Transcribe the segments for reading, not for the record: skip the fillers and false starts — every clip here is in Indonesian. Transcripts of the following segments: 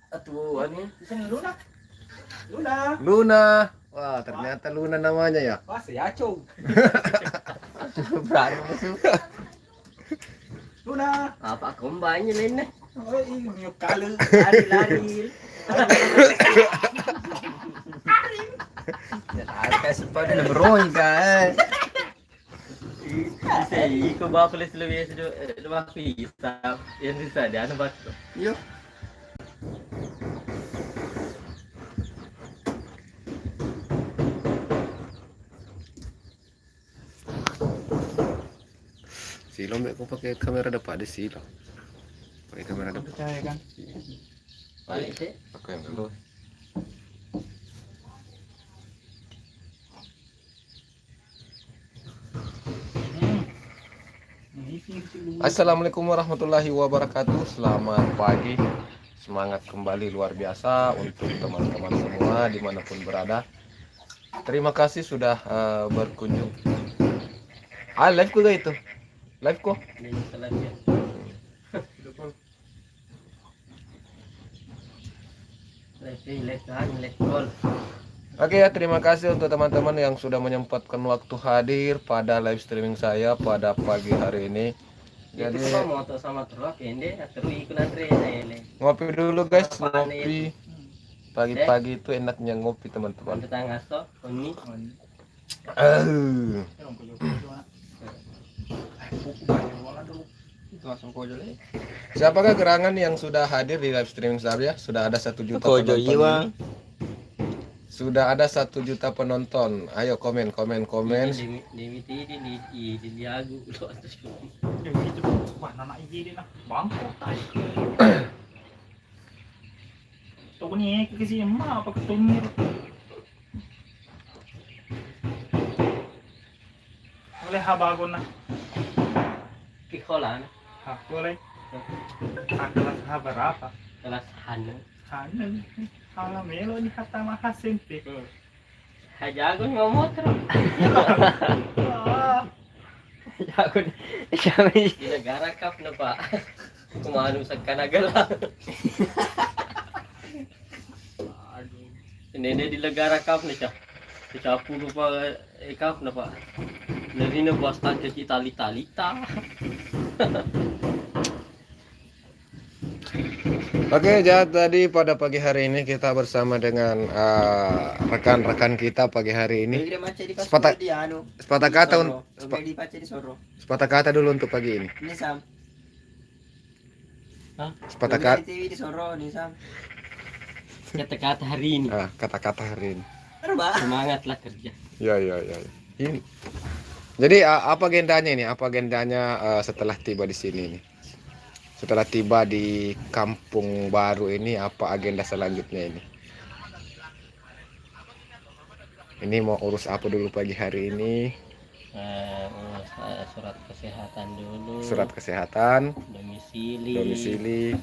Atuh, ano yun? Isang Luna. Luna. Luna. Wah, ternyata Luna namanya ya. Wah, si Achong. Berani masuk. Luna. Apa kombanya lain na? Oh, yung kalu. Lari-lari. Kasi pa na broy ka. Iko ba kulis lebih dua pista. Yan bisa dia ano ba? Yo. Silo mbak, aku pakai kamera depan di silo. Pakai kamera depan. Percaya kan? Balik sih. Aku yang dulu. Assalamualaikum warahmatullahi wabarakatuh. Selamat pagi. Semangat kembali luar biasa untuk teman-teman semua dimanapun berada. Terima kasih sudah berkunjung. Live ko itu. Live ko. Ini salah dia. Live kan, live call. Oke ya, terima kasih untuk teman-teman yang sudah menyempatkan waktu hadir pada live streaming saya pada pagi hari ini. Jadi Jadi apa moto sama truk ini, terus ikut nanti ini. ngopi dulu guys, ngopi. Pagi-pagi itu enaknya ngopi teman-teman. Tetangga so, ini. Langsung kojo deh. Siapakah gerangan yang sudah hadir di live streaming saya? Sudah ada 1 juta Kojo penonton. Iwang. Sudah ada 1 juta penonton. Ayo komen. Di Diagu itu atas Wah, nana iya din na. Bangko tayo. Ito ko niya kasi ma pagkatumir. Boleh habago na. Kikolan, Ha, boleh. Kelas berapa? kelas Hanu. Hanan. Hala melo ni kata mahasente. Hajagon ngomot terus. Ah, Hajagon. Siya di negara kap na pa. Kumano sa Kanagala. Hindi di negara kap na siya. Siya pulo pa kap na pa. Lari na basta ke tali-talita. Oke, jadi pada pagi hari ini kita bersama dengan rekan-rekan kita pagi hari ini. Sepatah kata dulu untuk pagi ini. Ini Sam. Hah? Sepatah kata. TV di Soro nih Sam. Kata-kata hari ini. Kata-kata hari ini. Semangatlah kerja. Ya. Ini. Jadi apa agendanya ini? Apa agendanya setelah tiba di sini ini? Setelah tiba di kampung baru ini, apa agenda selanjutnya ini? Ini mau urus apa dulu pagi hari ini? Surat kesehatan dulu. Surat kesehatan, Domisili.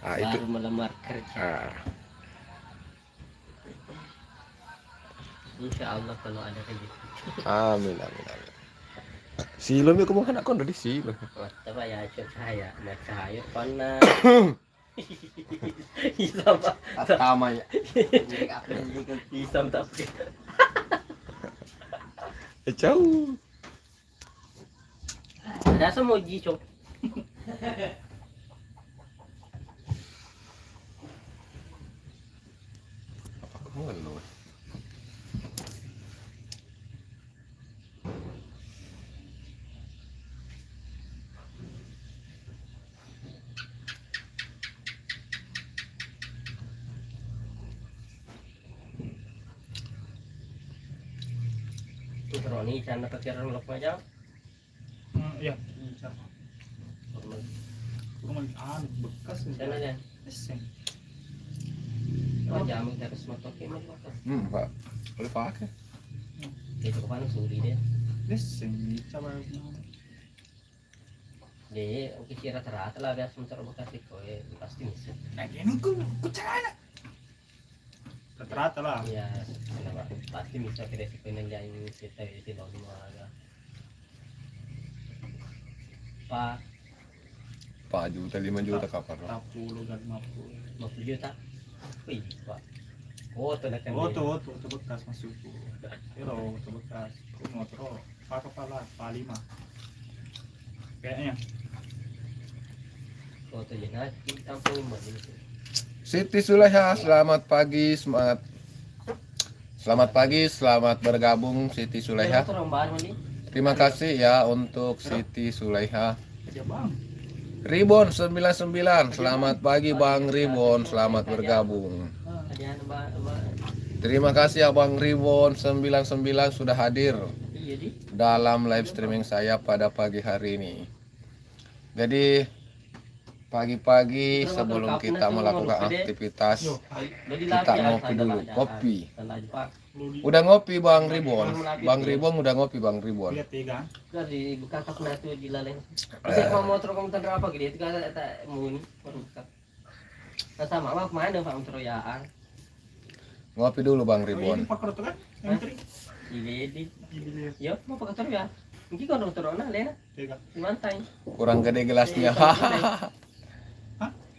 Ah, Baru itu. melamar kerja. Insya Allah kalau ada rezeki. Amin. Silo mi kumuha na kon di silo. Mata ba ya cahaya, cahaya pana. Isam ba? Tama ya. Isam tapi. Ciao. Ada semua jico. Apa kamu lu? Roni canda pakiran lok aja. iya. Kurang bekas Sana dan. Esen. Oh jamu terus motor kemet motor. Pak. Boleh pakai. Itu kan suri dia. Esen, coba. Dia oke kira rata lah biasa motor bekas itu pasti bisa. Nah, ini ku caranya. Rata lah. Iya, kenapa? Pasti bisa kita sepenuhnya yang kita itu baru ada. Pak, 4 juta, 5 juta kapan? 40 dan 50. 50 juta. Wih, Pak. Oh, tuh nak Oto bekas masuk. Pero oto bekas. Motor pakai pala palima. Kayaknya. Oh, tuh ya. Nah, kita pun mandi. Siti Sulaiha, selamat pagi, selamat pagi, selamat bergabung Siti Sulaiha. Motor orang baru nih. Terima kasih ya untuk Siti Sulaiha. Aja bang. Ribon 99, selamat pagi Bang Ribon, selamat bergabung. Ada Mbak. Terima kasih Abang Ribon 99 sudah hadir Iya di. dalam live streaming saya pada pagi hari ini. Jadi pagi-pagi sebelum kita melakukan aktivitas, kita ngopi dulu, kopi. Udah ngopi Bang Ribon? Bang Ribon udah ngopi Bang Ribon? Lihat tiga. Di buka kap na tu di laleng. Kasi kung motor kung tandra apa gini, tika ta muni baru buka. Sama mah kemana Pak motor yaan? Ngopi dulu Bang Ini Ribon. pakai roto kan? Yang teri. Di. Ini Yo, mau pakai motor ya. Mungkin kau motor na lena. tiga. Mantai. Kurang gede gelasnya.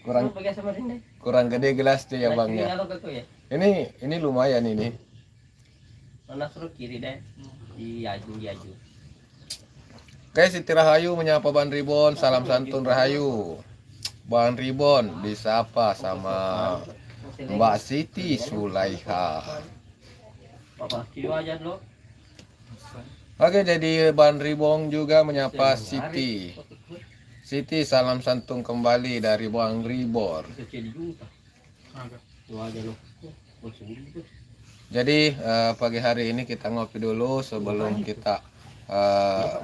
Kurang pakai sama rinda. Kurang gede gelasnya ya Bang ya. Kalau kau ya. Ini lumayan ini. Mana suruh kiri deh. Di aju. Oke, Siti Rahayu menyapa Bang Ribon, salam santun Rahayu. Bang Ribon disapa sama Mbak Siti Sulaiha. Papa, kilo aja lo. Oke, jadi Bang Ribon juga menyapa Siti. Siti, salam santun kembali dari Bang Ribon. Kecil juga. Agak. Lo aja lo. Jadi pagi hari ini kita ngopi dulu sebelum kita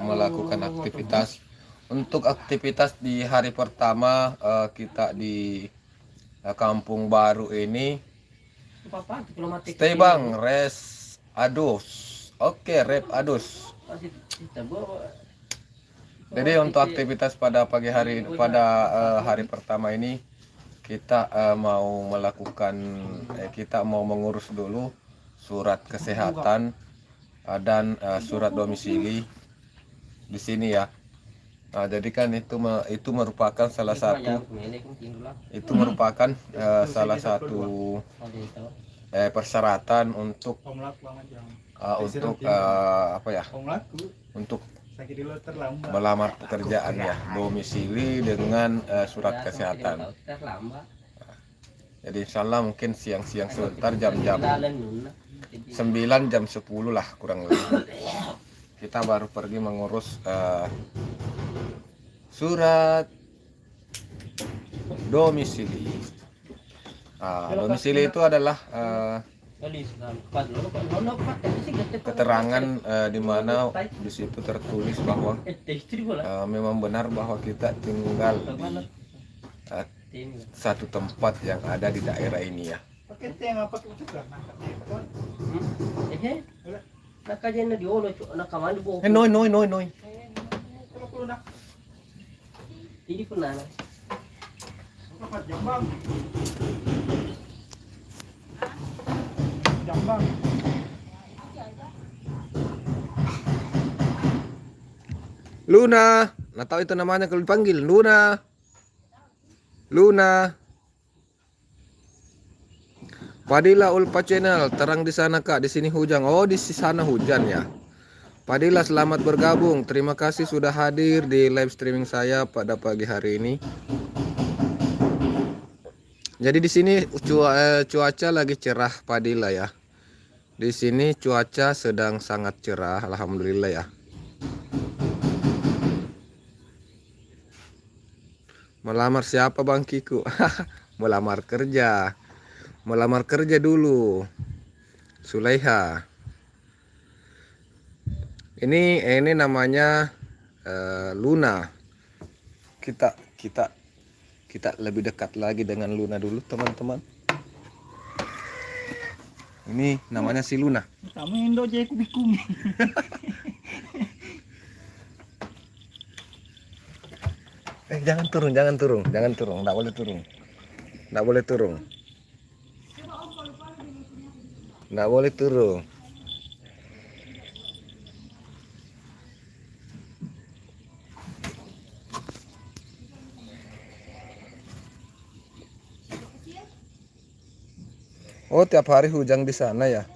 melakukan aktivitas. Untuk aktivitas di hari pertama kita di Kampung Baru ini, Papa, kilometer. stay Bang, res adus. Oke, rep adus. Jadi untuk aktivitas pada pagi hari pada hari pertama ini kita mau melakukan kita mau mengurus dulu surat kesehatan dan surat domisili di sini ya. Nah, jadi kan itu merupakan salah satu persyaratan untuk apa ya? Untuk melamar pekerjaan ya, domisili dengan surat kesehatan. Jadi insyaallah mungkin siang-siang sebentar jam-jam 9 jam 10 lah kurang lebih. Kita baru pergi mengurus surat domisili. Domisili itu adalah keterangan di mana di situ tertulis bahwa memang benar bahwa kita tinggal di satu tempat yang ada di daerah ini ya. Noy. Ini pun nana. Jambang. Luna, nggak tahu itu namanya kalau dipanggil Luna. Padilla Ulpa Channel, terang di sana Kak, di sini hujan. Oh, di sana hujan ya. Padilla selamat bergabung. Terima kasih sudah hadir di live streaming saya pada pagi hari ini. Jadi di sini cuaca lagi cerah Padilla ya. Di sini cuaca sedang sangat cerah, alhamdulillah ya. Melamar siapa Bang Kiku? Melamar kerja. Melamar kerja dulu. Sulaiha. Ini namanya Luna. Kita lebih dekat lagi dengan Luna dulu, teman-teman. Ini namanya si Luna. Kamu Indo aja aku bingung. Jangan turun. Nggak boleh turun. Nggak boleh turun. Oh, tiap hari hujan di sana ya.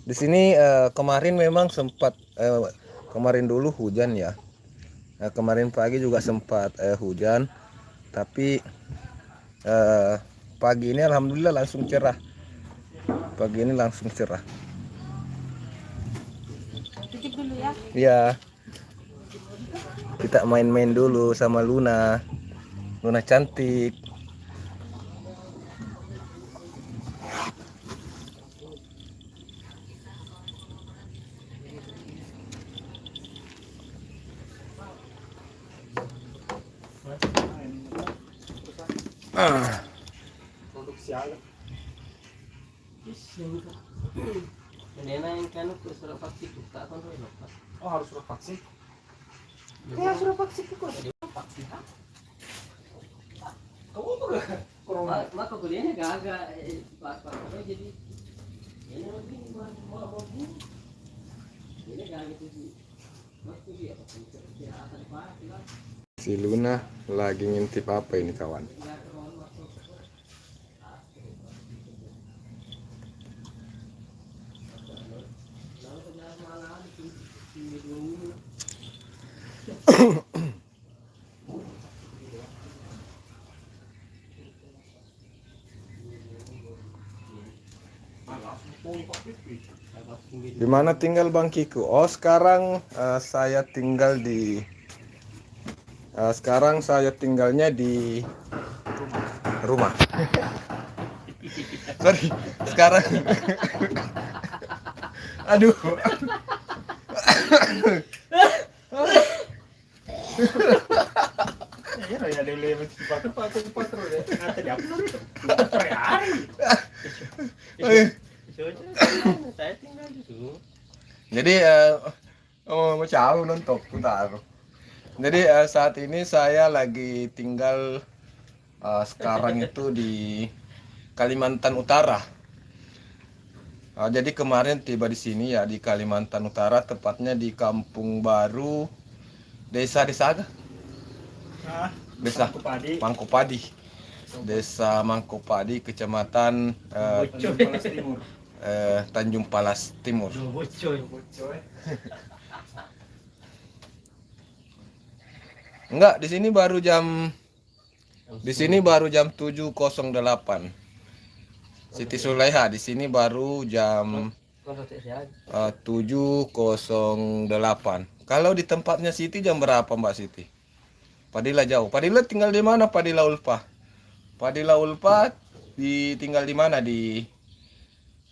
Di sini kemarin memang sempat kemarin dulu hujan ya. Kemarin pagi juga sempat hujan, tapi eh, pagi ini alhamdulillah langsung cerah. Pagi ini langsung cerah. Titip dulu ya. Iya, kita main-main dulu sama Luna. Luna cantik. Ah, Produksi alat. Menena yang kan ke surat vaksin tak kan tuh lepas. Oh harus surat vaksin. Ya suruh vaksin kok. Vaksin ha? Kamu tuh gak corona? Maka kuliahnya agak pas jadi ini lagi mau ini gak gitu sih. Mas tuh dia akan pas lah. si Luna lagi ngintip apa ini kawan? Di mana tinggal Bang Kiku? Oh, sekarang saya tinggal di sekarang saya tinggalnya di rumah. Sorry, sekarang. Aduh. Ya ada yang lebih cepat terus ya. Nanti di upload itu. Per hari. Saya tinggal di situ. Jadi macam nonton putar. Jadi saat ini saya lagi tinggal sekarang itu di Kalimantan Utara. Jadi kemarin tiba di sini ya di Kalimantan Utara, tepatnya di Kampung Baru, Desa Aga. Nah, Desa Padi. Mangkopadi. Desa Mangkopadi, Kecamatan Palas Timur. Tanjung Palas Timur. Bocoy. Bocoy. Enggak, di sini baru jam 7.08. Siti Sulaiha di sini baru jam 7.08. Kalau di tempatnya Siti jam berapa Mbak Siti? Padilla jauh. Padilla tinggal di mana? Padilla Ulpa. Padilla Ulpa tinggal di mana?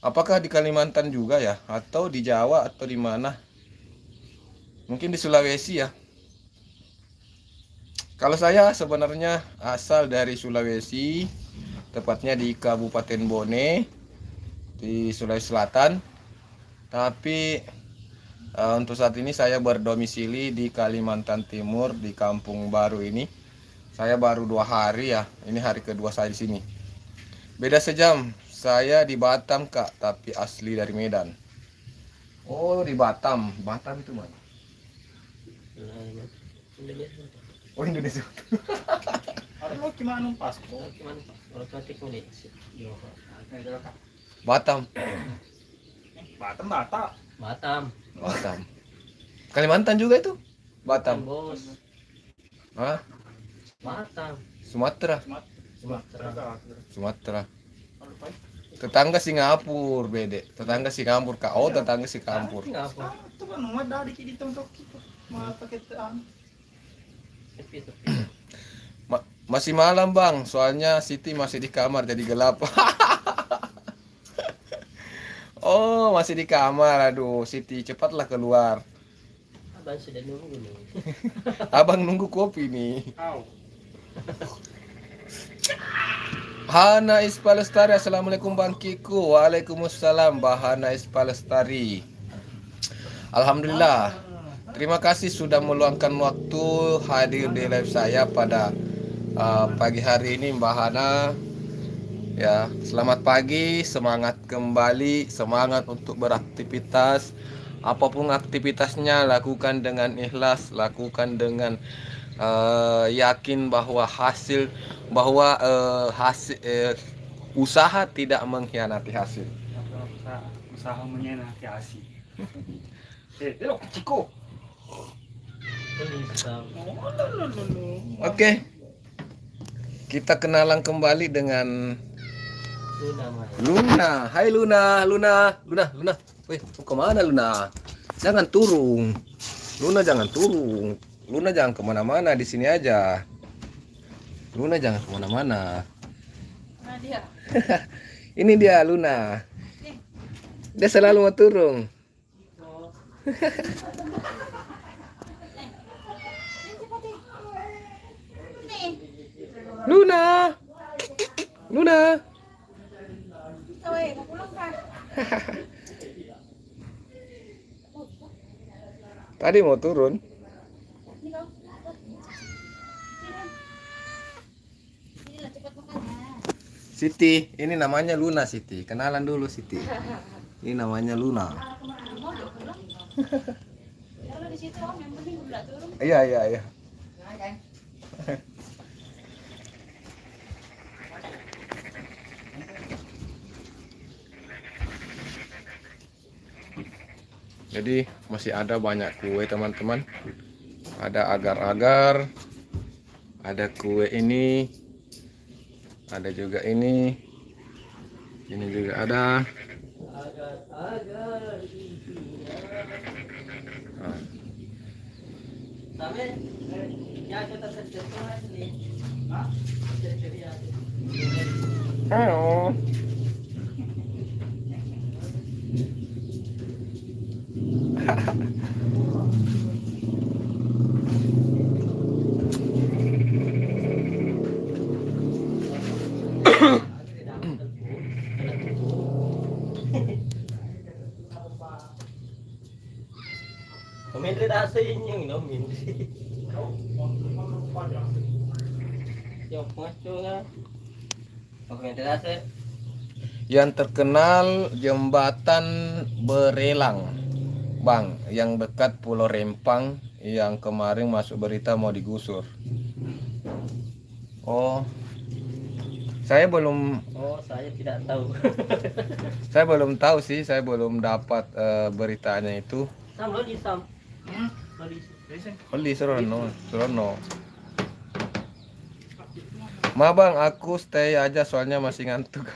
Apakah di Kalimantan juga ya? Atau di Jawa atau di mana? Mungkin di Sulawesi ya. Kalau saya sebenarnya asal dari Sulawesi, tepatnya di Kabupaten Bone, di Sulawesi Selatan. Tapi untuk saat ini saya berdomisili di Kalimantan Timur, di Kampung Baru ini. Saya baru 2 hari ya, ini hari kedua saya di sini. Beda sejam, saya di Batam Kak, tapi asli dari Medan. Oh di Batam, Batam itu mana? Oh Indonesia. Ada mau gimana paspor? Cuman kalau cantik nih. Batam. Batam. Batam. Batam. Kalimantan juga itu? Batam. Bos. Hah? Batam. Sumatera. Sumatera. Tetangga Singapura, bede. Tetangga Singapura Kak. Oh, tetangga Singapura. Ngapa? Itu kan nomor dari kita untuk kita. Mau pakai Tepi. Masih malam, Bang. Soalnya Siti masih di kamar jadi gelap. Oh, masih di kamar. Aduh, Siti cepatlah keluar. Abang sudah nunggu nih. Abang nunggu kopi nih. Au. Hana Ispalestari, assalamualaikum Bang Kiku. Waalaikumsalam Bahana Ispalestari. Alhamdulillah. Terima kasih sudah meluangkan waktu hadir di live saya pada pagi hari ini Mbak Hana. Ya, selamat pagi, semangat kembali, semangat untuk beraktivitas. Apapun aktivitasnya lakukan dengan ikhlas, lakukan dengan yakin bahwa hasil Usaha tidak mengkhianati hasil. Usaha menyenangkan asi. Lo Ciko. Oke. Kita kenalan kembali dengan Luna. Hai Luna. Wih, mau kemana Luna? Jangan turun. Luna jangan turun. Luna jangan kemana-mana, di sini aja. Luna jangan kemana-mana. Nah dia. Ini dia Luna. Dia selalu mau turun. Luna. Woi, mau pulang kan? Tadi mau turun. Ini kau. Ini lah cepat makannya. Siti, ini namanya Luna Siti. Kenalan dulu Siti. Ini namanya Luna. Mau dong pulang. Kalau di situ om yang penting udah turun. Iya. Jadi masih ada banyak kue teman-teman. Ada agar-agar. Ada kue ini. Ada juga ini. Ini juga ada. Nah. Sabi, ya kita terjatuh ni. Halo. Komentar asa yung no minti. Yung macho nga. Komentar asa. Yang terkenal jembatan Berelang, Bang, yang dekat Pulau Rempang, yang kemarin masuk berita mau digusur. Oh, saya belum Oh, saya tidak tahu. saya belum tahu sih, saya belum dapat beritanya itu. Sam lo di Sam. Lo di. Oli Surono. Ma bang, aku stay aja soalnya masih ngantuk.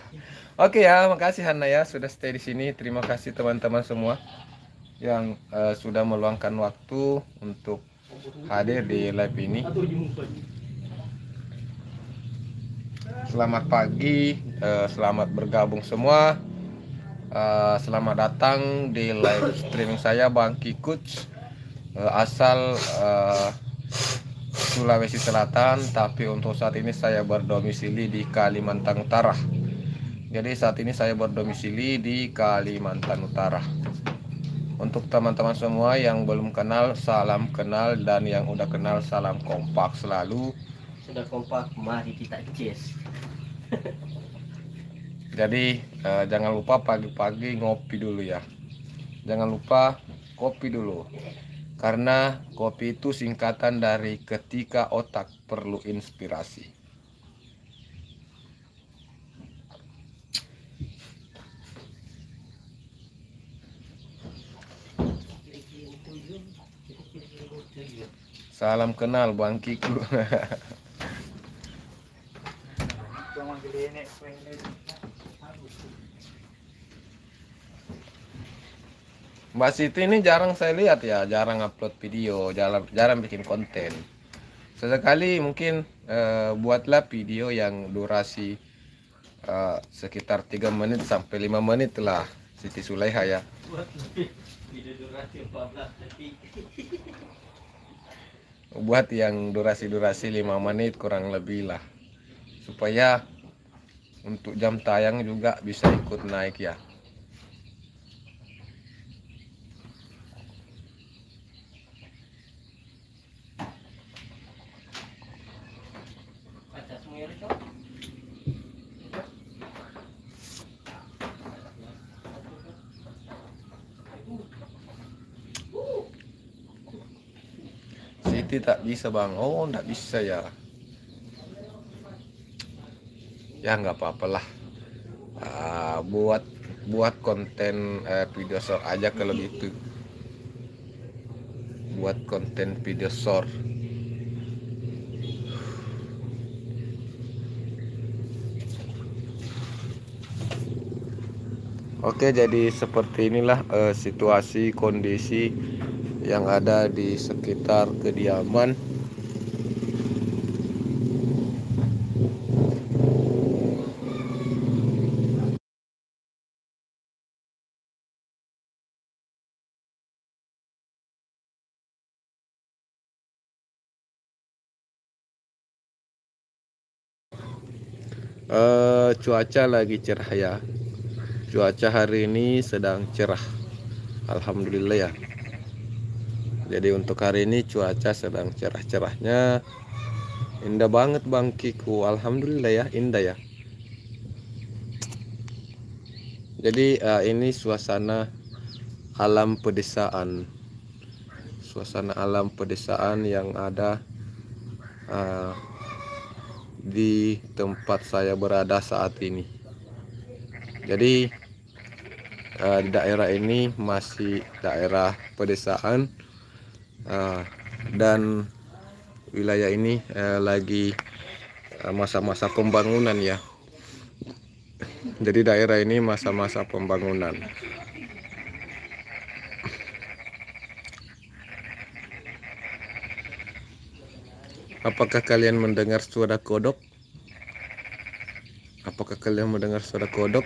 Oke ya, makasih Hana ya sudah stay di sini. Terima kasih teman-teman semua yang sudah meluangkan waktu untuk hadir di live ini. Selamat pagi, selamat bergabung semua. Selamat datang di live streaming saya Bang Kikuts, asal Sulawesi Selatan, tapi untuk saat ini saya berdomisili di Kalimantan Utara. Jadi saat ini saya berdomisili di Kalimantan Utara. Untuk teman-teman semua yang belum kenal, salam kenal, dan yang udah kenal, salam kompak selalu. Sudah kompak, mari kita jazz. Jadi jangan lupa pagi-pagi ngopi dulu ya. Jangan lupa kopi dulu. Karena kopi itu singkatan dari ketika otak perlu inspirasi. Salam kenal Bang Kiku. Mbak Siti ini jarang saya lihat ya, jarang upload video, jarang bikin konten. Sesekali mungkin buatlah video yang durasi sekitar 3 menit sampai 5 menit lah, Siti Sulaiha ya. Video durasi 14 detik. Buat yang durasi 5 menit kurang lebih lah, supaya untuk jam tayang juga bisa ikut naik ya. Baca semua itu. Siti tak bisa bang, oh nggak bisa ya. Ya nggak apa-apa lah. buat buat konten video short aja kalau gitu. Buat konten video short. Oke, jadi seperti inilah situasi kondisi yang ada di sekitar kediaman. Cuaca lagi cerah ya. Cuaca hari ini sedang cerah. Alhamdulillah ya. Jadi untuk hari ini cuaca sedang cerah-cerahnya. Indah banget Bang Kiku. Alhamdulillah ya, indah ya. Jadi ini suasana alam pedesaan. Suasana alam pedesaan yang ada uh, di tempat saya berada saat ini. Jadi di daerah ini masih daerah pedesaan, dan wilayah ini lagi masa-masa pembangunan ya. Jadi daerah ini masa-masa pembangunan. Apakah kalian mendengar suara kodok? Apakah kalian mendengar suara kodok?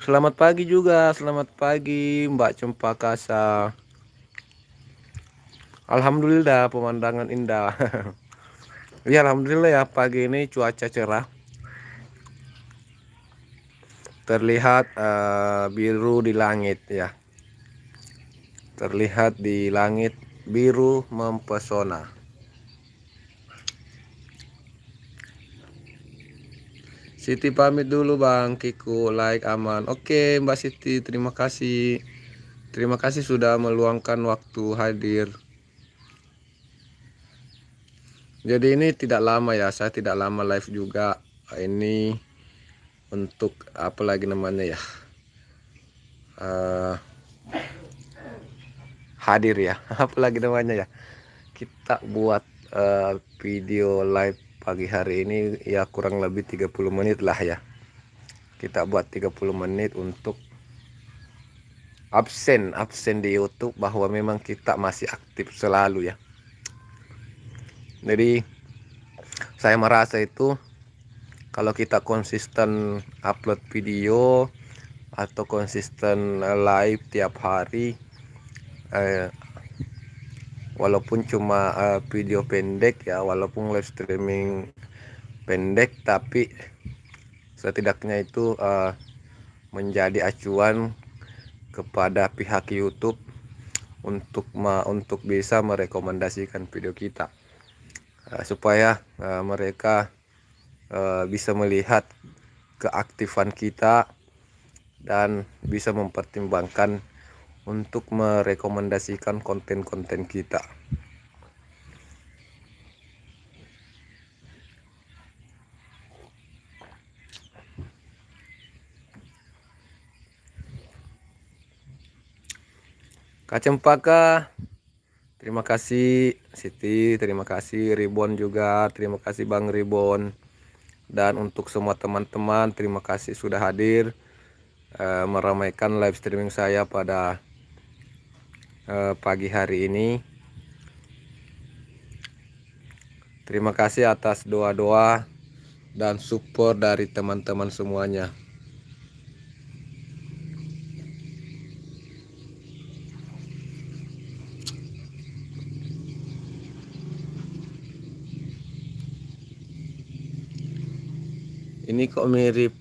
Selamat pagi juga, selamat pagi Mbak Cempakasa. Alhamdulillah pemandangan indah. Ya alhamdulillah ya, pagi ini cuaca cerah. Terlihat biru di langit ya. Terlihat di langit biru mempesona. Siti pamit dulu Bang Kiku, like aman. Oke Mbak Siti, terima kasih. Terima kasih sudah meluangkan waktu hadir. Jadi ini tidak lama ya, saya tidak lama live juga. Ini untuk apa lagi namanya ya, hadir ya. Apa lagi namanya ya, kita buat video live pagi hari ini ya, kurang lebih 30 menit lah ya. Kita buat 30 menit untuk absen di YouTube, bahwa memang kita masih aktif selalu ya. Jadi saya merasa itu kalau kita konsisten upload video atau konsisten live tiap hari, walaupun cuma video pendek ya, walaupun live streaming pendek, tapi setidaknya itu menjadi acuan kepada pihak YouTube untuk bisa merekomendasikan video kita, supaya mereka bisa melihat keaktifan kita dan bisa mempertimbangkan untuk merekomendasikan konten-konten kita. Kak Cempaka, terima kasih. Siti, terima kasih. Ribon juga, terima kasih Bang Ribon. Dan untuk semua teman-teman, terima kasih sudah hadir meramaikan live streaming saya pada pagi hari ini. Terima kasih atas doa-doa dan support dari teman-teman semuanya. Ini kok mirip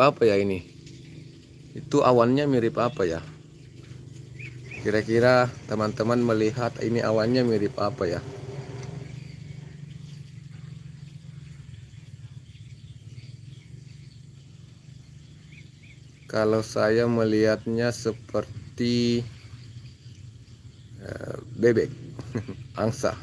apa ya ini? Itu awannya mirip apa ya? Kira-kira teman-teman melihat ini awannya mirip apa ya? Kalau saya melihatnya seperti bebek, angsa.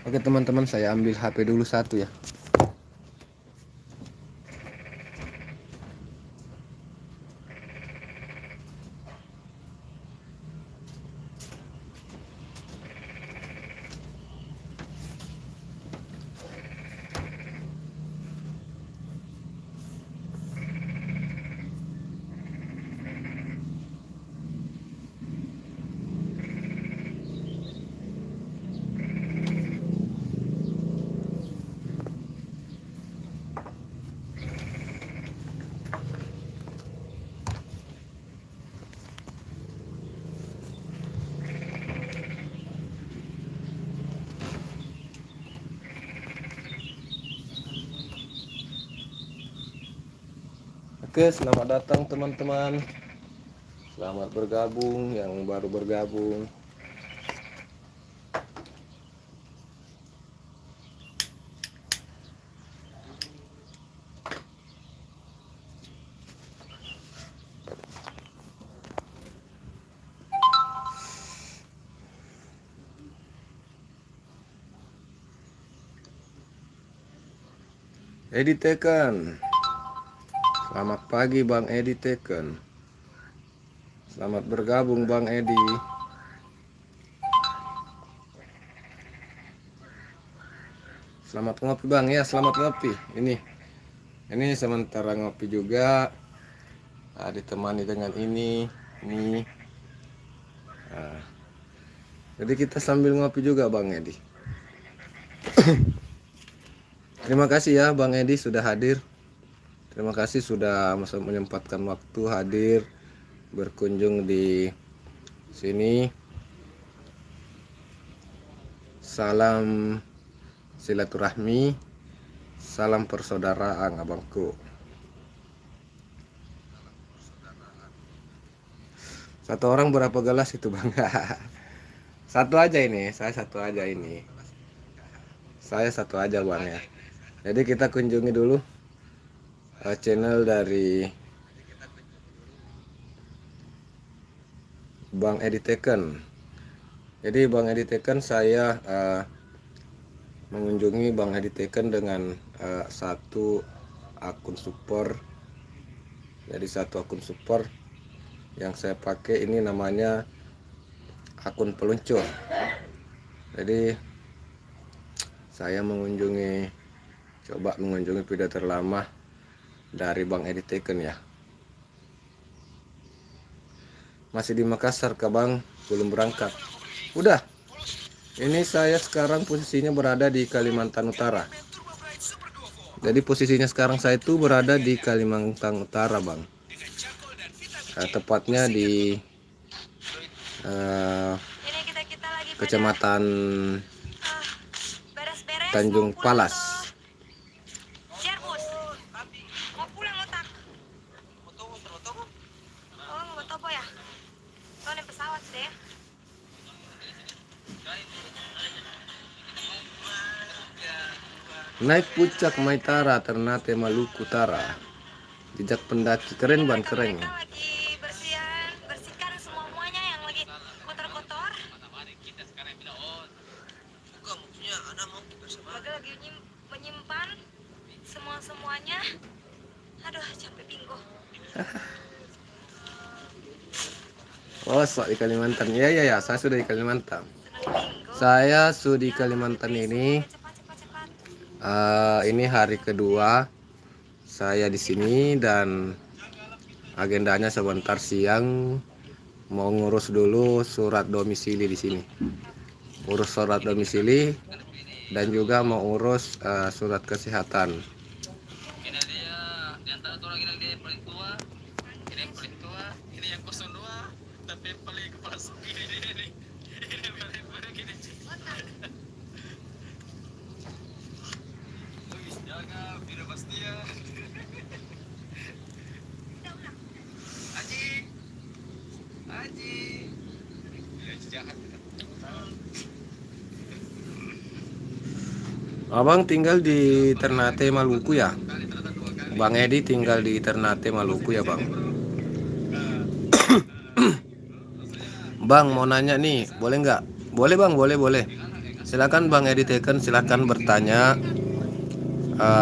Oke teman-teman, saya ambil HP dulu satu ya. Oke, selamat datang teman-teman. Selamat bergabung yang baru bergabung. Edi Teken. Selamat pagi Bang Edi Teken. Selamat bergabung Bang Edi. Selamat ngopi Bang ya, selamat ngopi. Ini sementara ngopi juga. Ditemani dengan ini. Jadi kita sambil ngopi juga Bang Edi. Terima kasih ya Bang Edi sudah hadir. Terima kasih sudah menyempatkan waktu hadir berkunjung di sini. Salam silaturahmi, salam persaudaraan abangku. Satu orang berapa gelas itu Bang? Satu aja ini, saya satu aja ini. Saya satu aja Bang ya. Jadi kita kunjungi dulu channel dari Bang Edi Teken. Jadi Bang Edi Teken, saya mengunjungi Bang Edi Teken dengan satu akun support. Jadi satu akun support yang saya pakai ini namanya akun peluncur. Jadi saya coba mengunjungi video terlama dari Bang Edi Teken ya. Masih di Makassar kah Bang? Belum berangkat. Udah. Ini saya sekarang posisinya berada di Kalimantan Utara. Jadi posisinya sekarang saya itu berada di Kalimantan Utara Bang. Tepatnya di Kecamatan Tanjung Palas. Naik puncak Maitara, Ternate, Maluku Utara. Jejak pendaki keren Bang, keren. Bersihkan semuanya yang lagi kotor-kotor. Lagi menyimpan semuanya. Aduh, capek bingo. Oh, sok di Kalimantan. Ya, saya sudah di Kalimantan. Saya sudah di Kalimantan ini. Ini hari kedua saya di sini dan agendanya sebentar siang mau ngurus dulu surat domisili di sini. Urus surat domisili dan juga mau urus surat kesehatan. Ini dia di antara orang yang paling tua. Ini yang paling tua, ini yang 02, tapi yang paling kepala suki ini. Ini paling gini. Luis jaga, Vira Bastia. Haji. Jahat. Abang tinggal di Ternate Maluku ya? Bang Edi tinggal di Ternate Maluku ya Bang? Bang mau nanya nih, boleh nggak? Boleh Bang, boleh. Silakan Bang Edi Teken, silakan bertanya.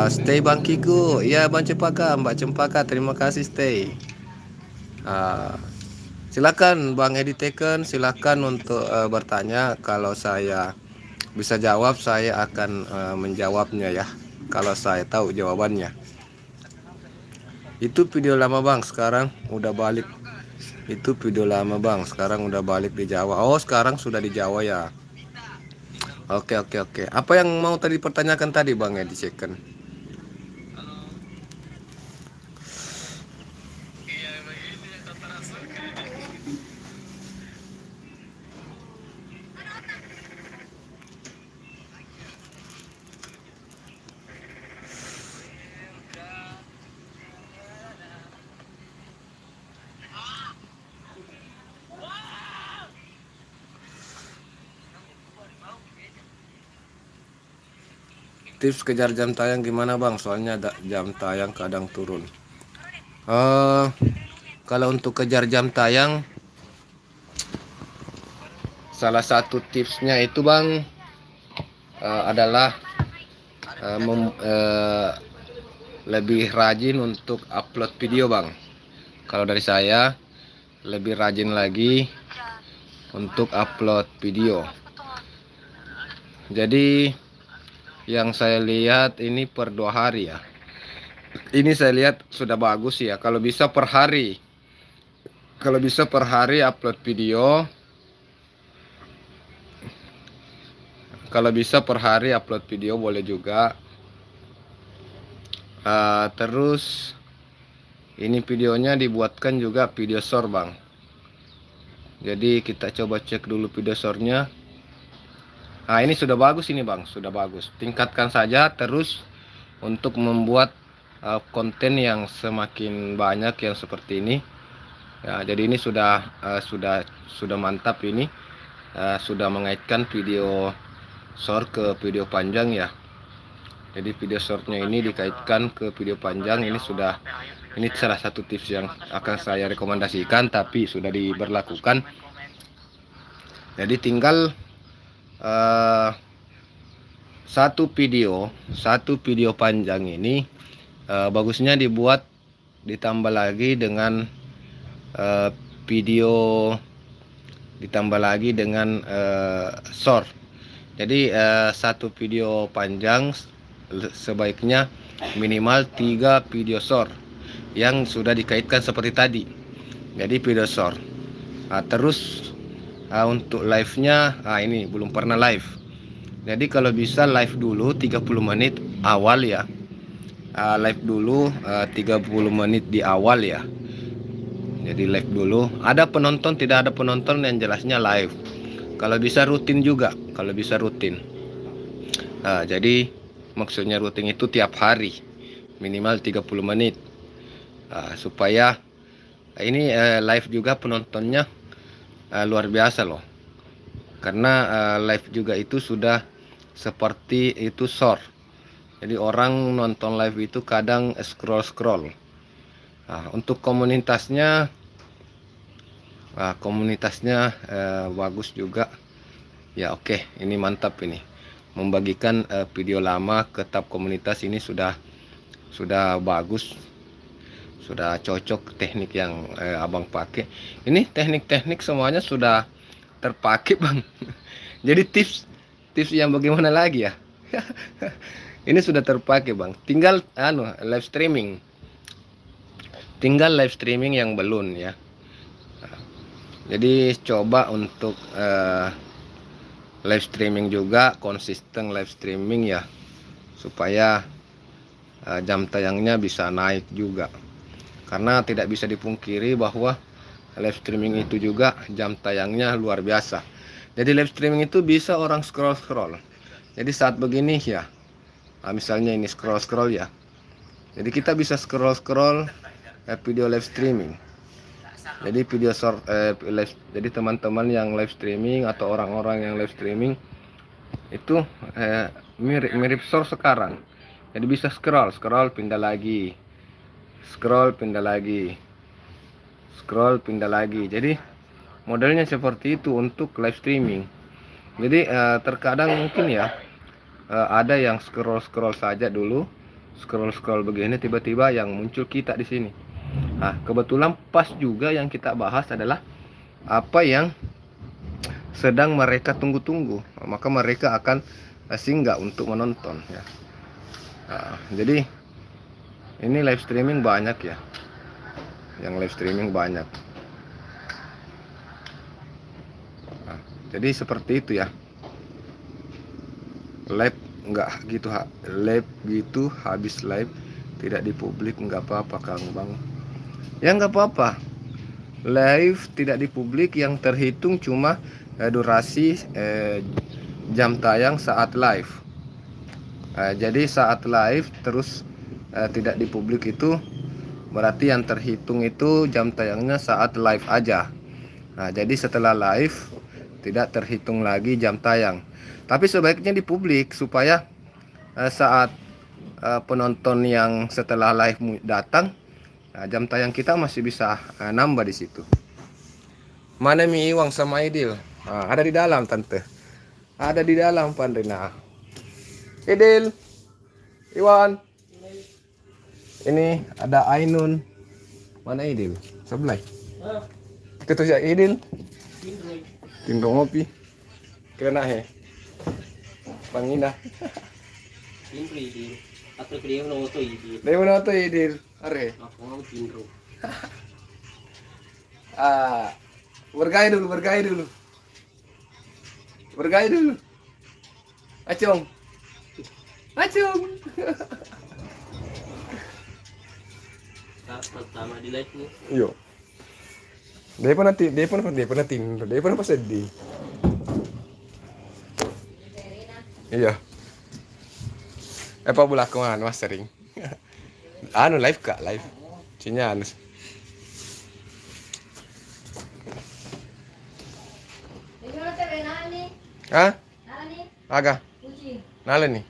Stay Bang Kiku, ya Bang Cempaka, Mbak Cempaka, terima kasih Stay. Silakan Bang Edi Teken, silakan untuk bertanya. Kalau saya bisa jawab, saya akan menjawabnya ya. Kalau saya tahu jawabannya. Itu video lama Bang, sekarang udah balik. Itu video lama Bang, sekarang udah balik di Jawa. Oh, sekarang sudah di Jawa ya. Oke. Apa yang mau tadi pertanyakan tadi Bang Edi Teken? Tips kejar jam tayang gimana Bang? Soalnya jam tayang kadang turun. Kalau untuk kejar jam tayang, salah satu tipsnya itu Bang adalah lebih rajin untuk upload video Bang. Kalau dari saya lebih rajin lagi untuk upload video. Jadi yang saya lihat ini per 2 hari ya. Ini saya lihat sudah bagus ya. Kalau bisa per hari. Kalau bisa per hari upload video. Kalau bisa per hari upload video boleh juga. Terus ini videonya dibuatkan juga video short Bang. Jadi kita coba cek dulu video shortnya. Nah ini sudah bagus ini Bang, sudah bagus. Tingkatkan saja terus untuk membuat konten yang semakin banyak yang seperti ini. Ya, jadi ini sudah mantap ini. Sudah mengaitkan video short ke video panjang ya. Jadi video shortnya ini dikaitkan ke video panjang. Ini salah satu tips yang akan saya rekomendasikan tapi sudah diberlakukan. Jadi tinggal satu video panjang ini bagusnya ditambah lagi dengan short. Jadi satu video panjang sebaiknya minimal 3 video short yang sudah dikaitkan seperti tadi. Jadi video short. Terus untuk live-nya, ini belum pernah live. Jadi kalau bisa live dulu 30 menit awal ya. Live dulu 30 menit di awal ya. Jadi live dulu. Ada penonton, tidak ada penonton, yang jelasnya live. Kalau bisa rutin juga, kalau bisa rutin. Jadi maksudnya rutin itu tiap hari minimal 30 menit. Supaya ini live juga penontonnya luar biasa loh. Karena live juga itu sudah seperti itu short. Jadi orang nonton live itu kadang scroll. Untuk komunitasnya bagus juga. Ya oke, ini mantap ini. Membagikan video lama ke tab komunitas ini sudah bagus. Sudah cocok teknik yang abang pakai. Ini teknik-teknik semuanya sudah terpakai bang. Jadi tips yang bagaimana lagi ya? Ini sudah terpakai bang. Tinggal live streaming. Tinggal live streaming yang belum ya. Jadi coba untuk live streaming juga, konsisten live streaming ya, supaya jam tayangnya bisa naik juga. Karena tidak bisa dipungkiri bahwa live streaming itu juga jam tayangnya luar biasa. Jadi live streaming itu bisa orang scroll. Jadi saat begini ya, misalnya ini scroll ya. Jadi kita bisa scroll video live streaming. Jadi video short live. Jadi teman-teman yang live streaming atau orang-orang yang live streaming itu mirip short sekarang. Jadi bisa scroll pindah lagi. Scroll pindah lagi. Jadi modelnya seperti itu untuk live streaming. Jadi terkadang mungkin ya ada yang scroll saja dulu, scroll begini, tiba-tiba yang muncul kita di sini. Kebetulan pas juga yang kita bahas adalah apa yang sedang mereka tunggu-tunggu, maka mereka akan singgah untuk menonton ya. Jadi ini live streaming banyak ya, yang live streaming banyak. Jadi seperti itu ya. Live nggak gitu, live gitu, habis live tidak dipublik nggak apa-apa Kang Bang. Ya nggak apa-apa. Live tidak dipublik yang terhitung cuma durasi jam tayang saat live. Jadi saat live terus tidak dipublik itu berarti yang terhitung itu jam tayangnya saat live aja. Jadi setelah live tidak terhitung lagi jam tayang. Tapi sebaiknya dipublik supaya saat penonton yang setelah live datang, jam tayang kita masih bisa nambah di situ. Mana Mi Iwang sama Idil? Ada di dalam tante. Ada di dalam Pandrina. Idil, Iwan. Ini ada Ainun. Mana Idil? Sebelah. Kita tuh ya Idil. Tindro ngopi. Kena he. Pangina. Idil. Atau dia noto Idil. Dia mana tuh Idil? Are. Aku mau Tindro. Bergaya dulu. Acung. Pertama di live nih. Yo. Dia pernah pas sedih. Iya. Apa bola kuan mas sering. Live kak, live. Cinya Aga. Nala nih.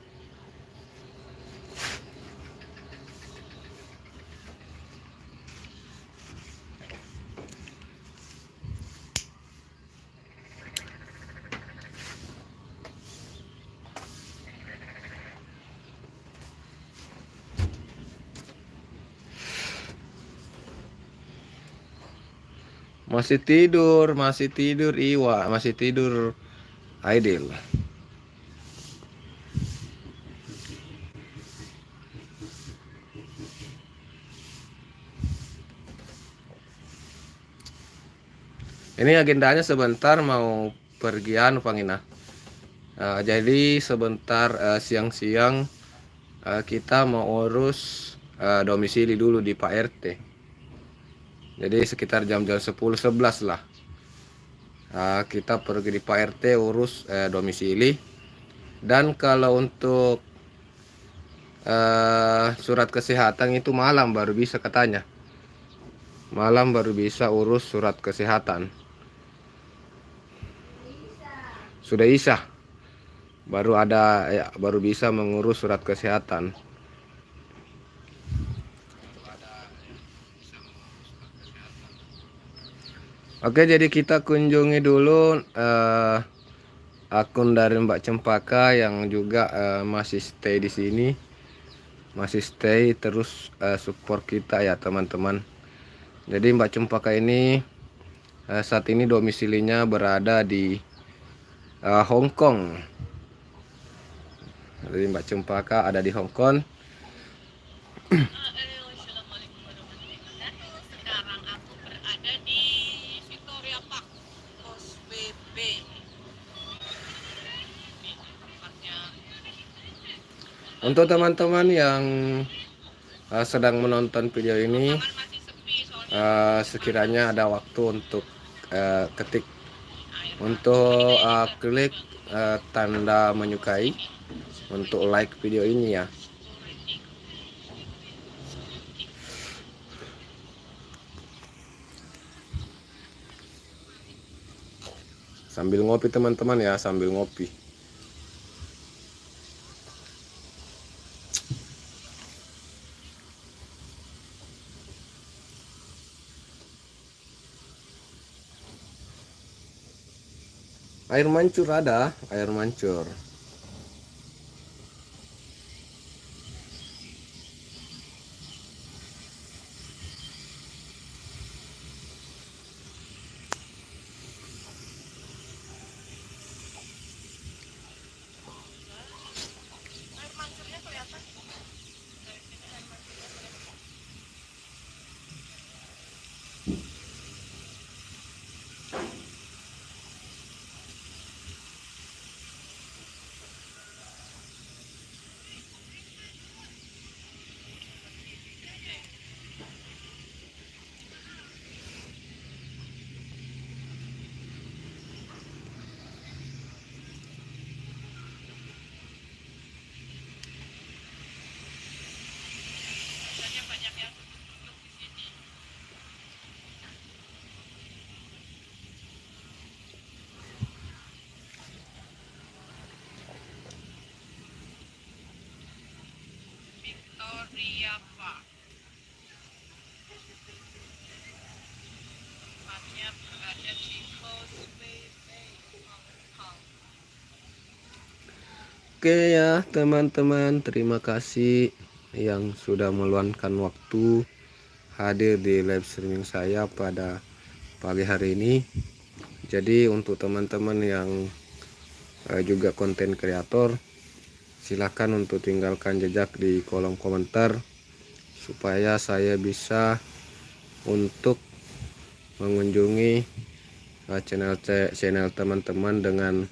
Masih tidur Iwa, masih tidur Aidil. Ini agendanya sebentar mau pergian Pangina. Jadi sebentar siang-siang kita mau urus domisili dulu di Pak RT. Jadi sekitar jam-jam 10-11 lah. Kita pergi di Pak RT urus domisili. Dan kalau untuk surat kesehatan itu malam baru bisa katanya. Malam baru bisa urus surat kesehatan. Sudah Isa baru ada ya, baru bisa mengurus surat kesehatan. Oke, jadi kita kunjungi dulu akun dari Mbak Cempaka yang juga masih stay di sini, masih stay terus support kita ya teman-teman. Jadi Mbak Cempaka ini saat ini domisilinya berada di Hong Kong. Jadi Mbak Cempaka ada di Hong Kong. Assalamualaikum warahmatullahi wabarakatuh. Sekarang aku berada di Victoria Park, Pos BB. Ini tempatnya. Untuk teman-teman yang sedang menonton video ini, Taman masih sepi soalnya sekiranya ada waktu untuk ketik untuk klik tanda menyukai untuk like video ini ya. Sambil ngopi teman-teman ya, sambil ngopi. Air mancur ada, air mancur. air mancurnya kelihatan. Dari sini air mancurnya kelihatan. Biasanya banyak yang duduk di sini. Victoria Park. Tempatnya berada di Causeway Bay, Hong Kong. Oke ya teman-teman, terima kasih yang sudah meluangkan waktu hadir di live streaming saya pada pagi hari ini. Jadi untuk teman-teman yang juga konten kreator, silakan untuk tinggalkan jejak di kolom komentar supaya saya bisa untuk mengunjungi channel teman-teman dengan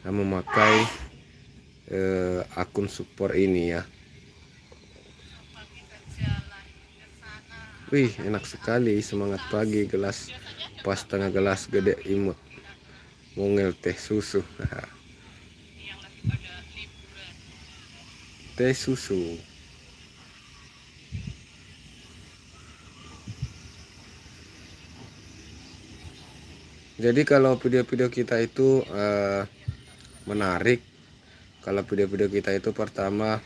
memakai akun support ini ya. Apa kita jalan ke sana? Wih, enak sekali, semangat pagi, gelas pas tengah gelas gede imut mungil teh susu. Yang lagi pada liburan. Teh susu. Jadi kalau video-video kita itu menarik, kalau video-video kita itu pertama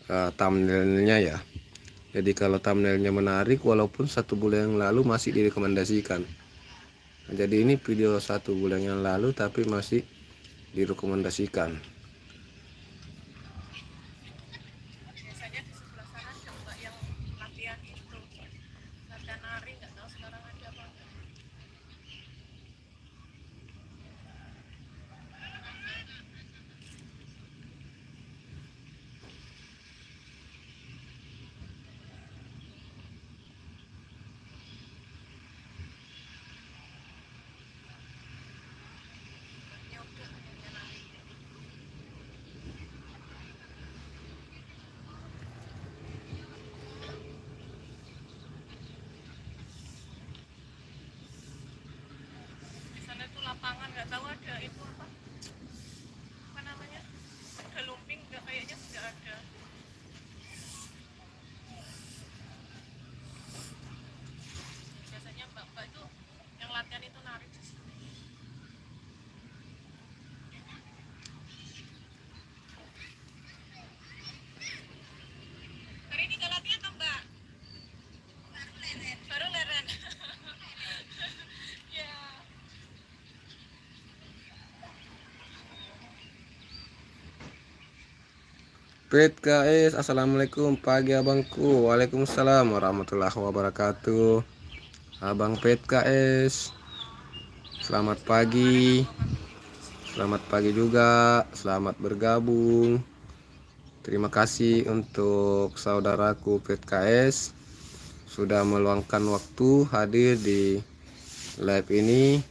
thumbnailnya ya. Jadi kalau thumbnailnya menarik, walaupun 1 bulan yang lalu masih direkomendasikan. Jadi ini video 1 bulan yang lalu tapi masih direkomendasikan. Biasanya di sebelah sana coba yang latihan itu, latihan nari, nggak tahu sekarang ada apa enggak. nggak tahu ada itu apa namanya, ada lumping nggak, kayaknya nggak ada. Biasanya mbak-mbak itu yang latihan itu nari di sini. Hari ini nggak latihan toh mbak? Baru leren. Ya. PKS, assalamualaikum pagi abangku. Waalaikumsalam warahmatullahi wabarakatuh. Abang PKS, selamat pagi. Selamat pagi juga, selamat bergabung. Terima kasih untuk saudaraku PKS sudah meluangkan waktu hadir di live ini.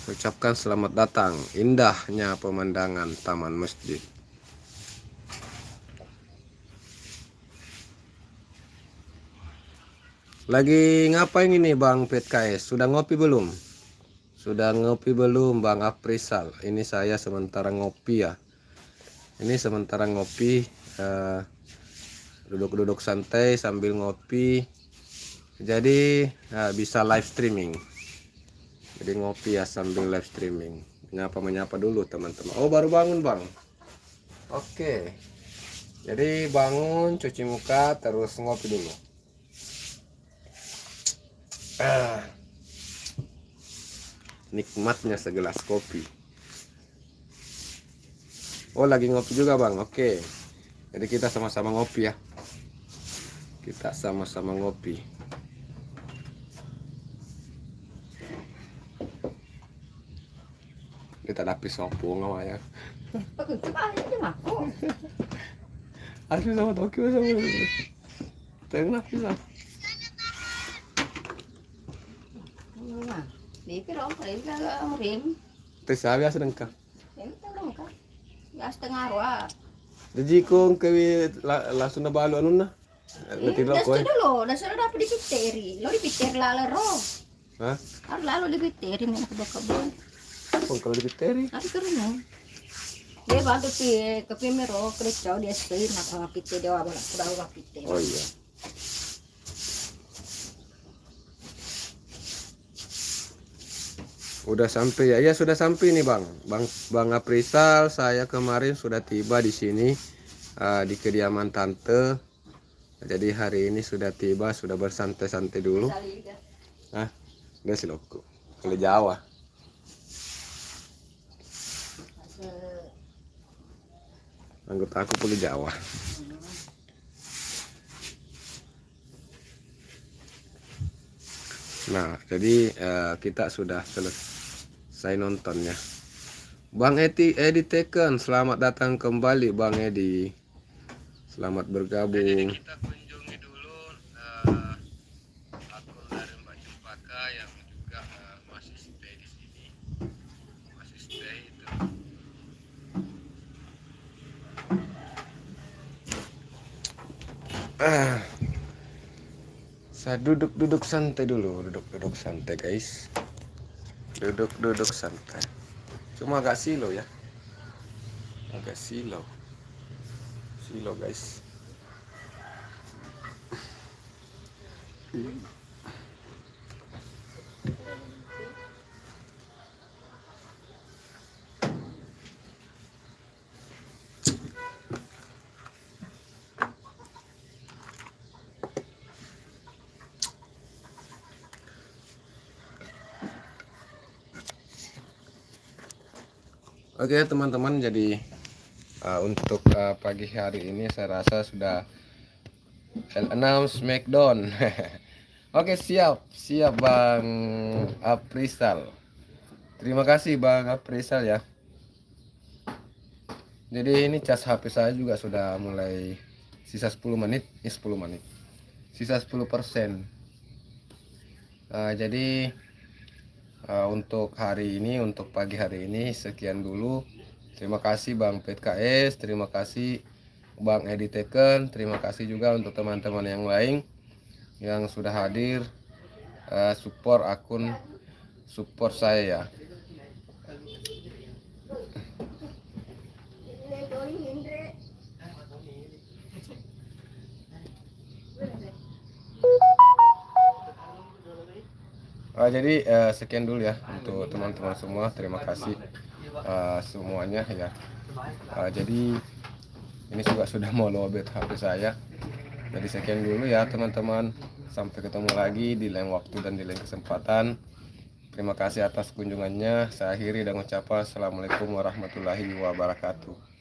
Ucapkan selamat datang. Indahnya pemandangan taman masjid. Lagi ngapain ini Bang PKS? Sudah ngopi belum? Sudah ngopi belum Bang Aprisal? Ini saya sementara ngopi ya. Ini sementara ngopi, duduk-duduk santai sambil ngopi. Jadi bisa live streaming. Jadi ngopi ya sambil live streaming. Menyapa dulu teman-teman. Oh baru bangun Bang. Oke. Jadi bangun, cuci muka, terus ngopi dulu. Nikmatnya segelas kopi. Oh lagi ngopi juga Bang. Oke. Jadi kita sama-sama ngopi ya. Kita sama-sama ngopi. Kita lapis sopo nggak ya. Asli sama Tokyo sama. Tengah pisah. Dito ron, kaya ang rim. Tes sabi asa dengka. Yan tanong ka. Gas tengah Jadi kong kewi langsung na balo ano na. Ngatiro Das ko. dulu, das sudah dapat dipiteri. Lo dipiter lala ro. Ha? Ar lalo dipiteri mina kabakabon. Kung kalau dipiteri. Ari karuno. Dia bantu ke pimero kerja dia sih nak ngapite dia wala sudah ngapite. Oh iya. Udah sampai ya? Ya sudah sampai nih Bang Aprisal. Saya kemarin sudah tiba di sini di kediaman tante. Jadi hari ini sudah tiba, sudah bersantai-santai dulu. Hah? Dia siloko. Kalau Jawa. Anggota aku pergi Jawa. Nah, jadi kita sudah selesai nontonnya. Bang Edi Teken, selamat datang kembali Bang Edi. Selamat bergabung. Jadi kita kunjungi dulu akun dari Mbak Cempaka yang juga masih stay di sini. Masih stay itu. Saya duduk santai dulu, duduk santai guys, duduk santai. Cuma agak silau ya, agak silau guys. Oke teman-teman, jadi untuk pagi hari ini saya rasa sudah announce Smackdown. Oke siap Bang Aprisal. Terima kasih Bang Aprisal ya. Jadi ini cas HP saya juga sudah mulai sisa 10 menit, sisa 10%. Jadi untuk hari ini, untuk pagi hari ini sekian dulu. Terima kasih Bang PKS, terima kasih Bang Edi Teken, terima kasih juga untuk teman-teman yang lain yang sudah hadir support saya ya. Jadi sekian dulu ya untuk teman-teman semua. Terima kasih semuanya ya. Jadi ini juga sudah mau lowbat HP saya. Jadi sekian dulu ya teman-teman. Sampai ketemu lagi di lain waktu dan di lain kesempatan. Terima kasih atas kunjungannya. Saya akhiri dengan ucapan Assalamualaikum warahmatullahi wabarakatuh.